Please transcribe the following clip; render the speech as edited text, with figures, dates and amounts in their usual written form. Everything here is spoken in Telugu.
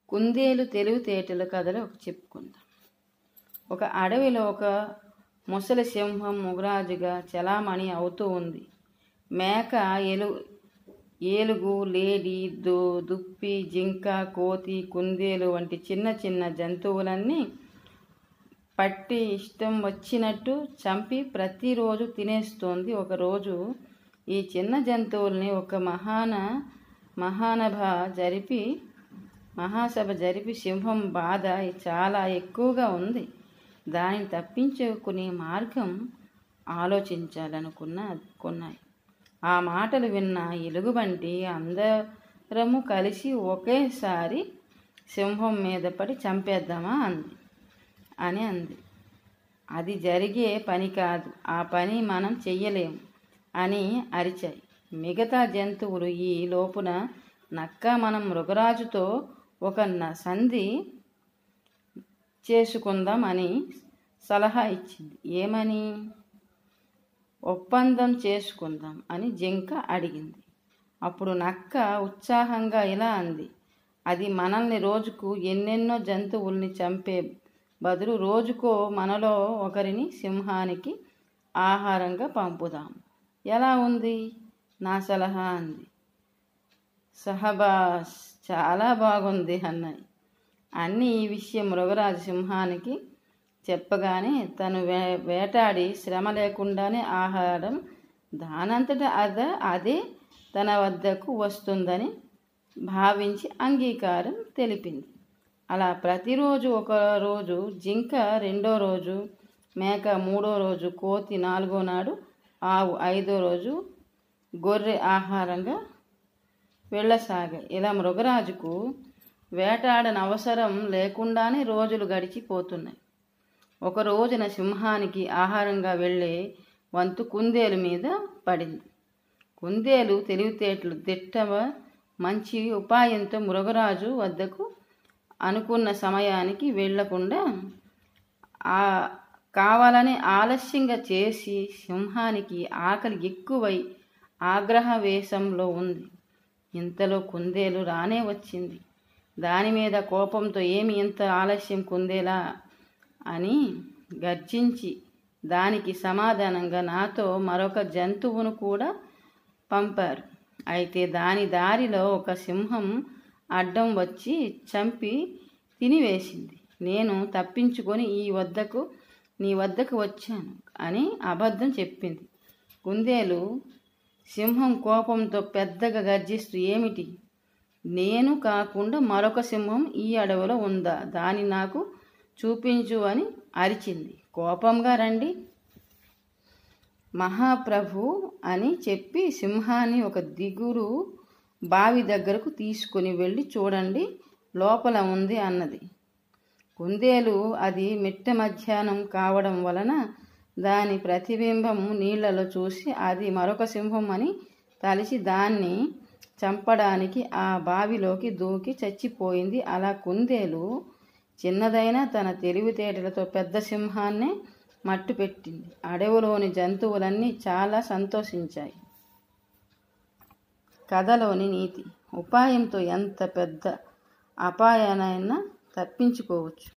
కుందేలు తెలివితేటల కథలు చెప్పుకుందాం. ఒక అడవిలో ఒక ముసలి సింహం ముగరాజుగా చలామణి అవుతూ ఉంది. మేక, ఏలుగు, లేడి, దుప్పి, జింక, కోతి, కుందేలు వంటి చిన్న చిన్న జంతువులన్నీ పట్టి ఇష్టం వచ్చినట్టు చంపి ప్రతిరోజు తినేస్తోంది. ఒకరోజు ఈ చిన్న జంతువుల్ని ఒక మహాసభ జరిపి సింహం బాధ చాలా ఎక్కువగా ఉంది, దానిని తప్పించుకునే మార్గం ఆలోచించాలనుకున్నాయి. ఆ మాటలు విన్న ఎలుగుబంటి అందరము కలిసి ఒకేసారి సింహం మీద పడి చంపేద్దామా అంది. అది జరిగే పని కాదు, ఆ పని మనం చెయ్యలేము అని అరిచాయి. మిగతా జంతువులు ఈ లోపున నక్క మనం మృగరాజుతో ఒక సంధి చేసుకుందాం అని సలహా ఇచ్చింది. ఏమని? ఒప్పందం చేసుకుందాం అని జింక అడిగింది. అప్పుడు నక్క ఉత్సాహంగా ఇలా అంది, అది మనల్ని రోజుకు ఎన్నెన్నో జంతువుల్ని చంపే బదులు రోజుకో మనలో ఒకరిని సింహానికి ఆహారంగా పంపుదాం. ఎలా ఉంది నా సలహా అంది. సహబాస్, చాలా బాగుంది అన్నాయి అన్నీ. ఈ విషయం మృగరాజు సింహానికి చెప్పగానే తను వేటాడి శ్రమ లేకుండానే ఆహారం దానంతట అదే తన వద్దకు వస్తుందని భావించి అంగీకారం తెలిపింది. అలా ప్రతిరోజు, ఒక రోజు జింక, రెండో రోజు మేక, మూడో రోజు కోతి, నాలుగో నాడు ఆవు, ఐదో రోజు గొర్రె ఆహారంగా వెళ్ళసాగాయి. ఇలా మృగరాజుకు వేటాడనవసరం లేకుండానే రోజులు గడిచిపోతున్నాయి. ఒక రోజున సింహానికి ఆహారంగా వెళ్ళే వంతు కుందేలు మీద పడింది. కుందేలు తెలివితేటలు దిట్టవ మంచి ఉపాయంతో మృగరాజు వద్దకు అనుకున్న సమయానికి వెళ్లకుండా కావాలని ఆలస్యంగా చేసి సింహానికి ఆకలి ఎక్కువై ఆగ్రహవేశంలో ఉంది. ఇంతలో కుందేలు రానే వచ్చింది. దాని మీద కోపంతో, ఏమి ఇంత ఆలస్యం కుందేలా అని గర్జించి దానికి సమాధానంగా నాతో మరొక జంతువును కూడా పంపారు. అయితే దాని దారిలో ఒక సింహం అడ్డం వచ్చి చంపి తినివేసింది. నేను తప్పించుకొని నీ వద్దకు వచ్చాను అని అబద్ధం చెప్పింది. కుందేలు సింహం కోపంతో పెద్దగా గర్జిస్తూ, ఏమిటి, నేను కాకుండా మరొక సింహం ఈ అడవిలో ఉందా? దాన్ని నాకు చూపించు అని అరిచింది. కోపంగా రండి మహాప్రభు అని చెప్పి సింహాన్ని ఒక దిగురు బావి దగ్గరకు తీసుకుని వెళ్ళి చూడండి, లోపల ఉంది అన్నది. కుందేలు అది మిట్ట మధ్యాహ్నం కావడం వలన దాని ప్రతిబింబం నీళ్లలో చూసి అది మరొక సింహం అని తలిచి దాన్ని చంపడానికి ఆ బావిలోకి దూకి చచ్చిపోయింది. అలా కుందేలు చిన్నదైన తన తెలివితేటలతో పెద్ద సింహాన్నే మట్టుపెట్టింది. అడవిలోని జంతువులన్నీ చాలా సంతోషించాయి. కథలోని నీతి: ఉపాయంతో ఎంత పెద్ద అపాయాన్నైనా తప్పించుకోవచ్చు.